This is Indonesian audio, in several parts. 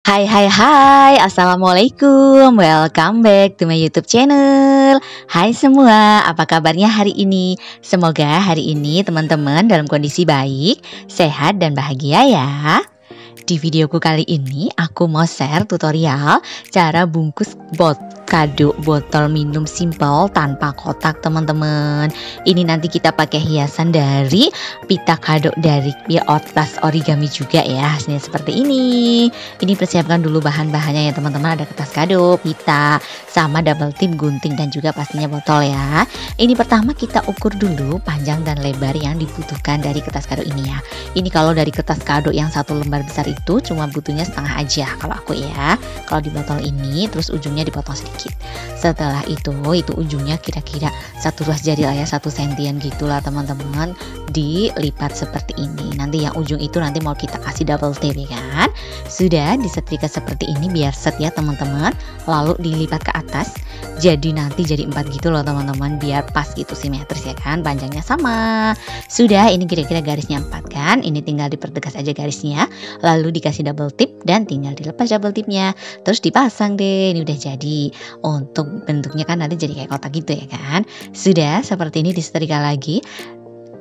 Hai hai hai, Assalamualaikum, welcome back to my YouTube channel. Hai semua, apa kabarnya hari ini? Semoga hari ini teman-teman dalam kondisi baik, sehat dan bahagia ya. Di videoku kali ini aku mau share tutorial cara bungkus kado botol minum simple tanpa kotak teman-teman. Ini nanti kita pakai hiasan dari pita kado dari tas origami juga ya, hasilnya seperti ini. Ini persiapkan dulu bahan-bahannya ya teman-teman, ada kertas kado, pita, sama double tip, gunting dan juga pastinya botol ya. Ini pertama kita ukur dulu panjang dan lebar yang dibutuhkan dari kertas kado ini ya. Ini kalau dari kertas kado yang satu lembar besar itu cuma butuhnya setengah aja kalau aku ya. Kalau di botol ini terus ujungnya dipotong sedikit. Setelah itu ujungnya kira-kira 1 ruas jari lah ya, 1 sentian gitulah teman-teman, dilipat seperti ini. Nanti yang ujung itu nanti mau kita kasih double tape ya kan. Sudah disetrika seperti ini biar set ya teman-teman. Lalu dilipat ke atas. Jadi nanti jadi 4 gitu loh teman-teman, biar pas gitu simetris ya kan, panjangnya sama. Sudah, ini kira-kira garisnya 4 kan. Ini tinggal dipertegas aja garisnya, lalu dikasih double tip dan tinggal dilepas double tipnya, terus dipasang deh. Ini udah jadi. Untuk bentuknya kan nanti jadi kayak kotak gitu ya kan. Sudah seperti ini disetrika lagi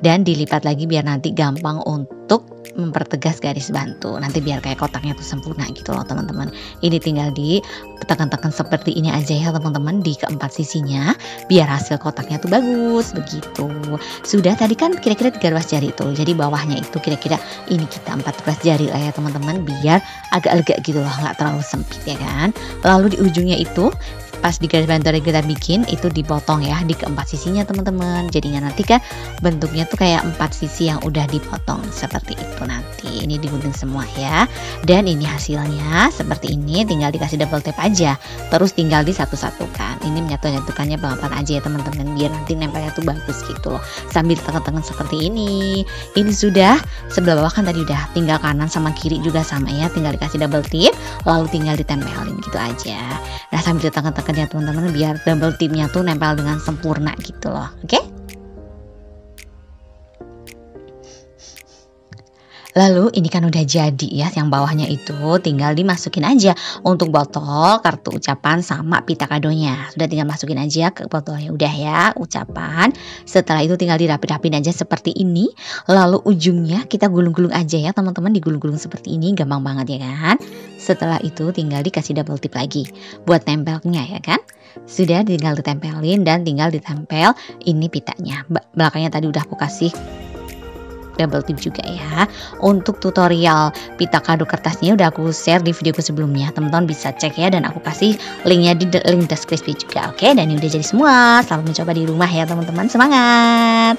dan dilipat lagi biar nanti gampang untuk mempertegas garis bantu, nanti biar kayak kotaknya tuh sempurna gitu loh teman-teman. Ini tinggal ditekan-tekan seperti ini aja ya teman-teman, di keempat sisinya biar hasil kotaknya tuh bagus begitu. Sudah, tadi kan kira-kira 3 ruas jari tuh, jadi bawahnya itu kira-kira ini kita 4 ruas jari lah ya teman-teman, biar agak lega gitu loh, nggak terlalu sempit ya kan. Lalu di ujungnya itu pas di garis bantu yang kita bikin itu dipotong ya di keempat sisinya teman-teman. Jadinya nanti kan bentuknya tuh kayak 4 sisi yang udah dipotong seperti itu nanti. Ini digunting semua ya. Dan ini hasilnya seperti ini, tinggal dikasih double tape aja. Terus tinggal disatu-satukan. Ini menyatu-nyatukannya pelan-pelan aja ya teman-teman, biar nanti nempelnya tuh bagus gitu loh. Sambil tekan-tekan seperti ini. Ini sudah, sebelah bawah kan tadi udah, tinggal kanan sama kiri juga sama ya, tinggal dikasih double tape lalu tinggal ditempelin gitu aja. Nah, sambil ditekan-tekan ya teman-teman biar double tipnya tuh nempel dengan sempurna gitu loh. Oke? Lalu ini kan udah jadi ya, yang bawahnya itu tinggal dimasukin aja untuk botol, kartu ucapan sama pita kadonya. Sudah, tinggal masukin aja ke botolnya, udah ya ucapan. Setelah itu tinggal dirapi-rapin aja seperti ini. Lalu ujungnya kita gulung-gulung aja ya teman-teman, digulung-gulung seperti ini, gampang banget ya kan. Setelah itu tinggal dikasih double tip lagi buat tempelnya ya kan. Sudah, tinggal ditempelin dan tinggal ditempel ini pitanya. Belakangnya tadi udah aku kasih double tip juga ya. Untuk tutorial pita kado kertasnya udah aku share di videoku sebelumnya, teman-teman bisa cek ya, dan aku kasih linknya di link deskripsi juga. Oke, dan ini udah jadi semua. Selamat mencoba di rumah ya teman-teman, semangat.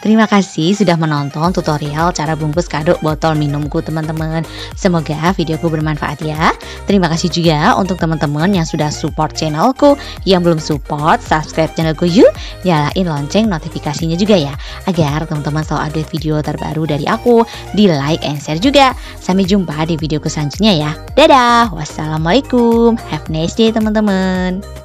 Terima kasih sudah menonton tutorial cara bungkus kado botol minumku teman-teman. Semoga videoku bermanfaat ya. Terima kasih juga untuk teman-teman yang sudah support channelku. Yang belum support, subscribe channelku yuk. Nyalain lonceng notifikasinya juga ya, agar teman-teman selalu update video terbaru dari aku. Di like and share juga. Sampai jumpa di videoku selanjutnya ya. Dadah, wassalamualaikum, have a nice day teman-teman.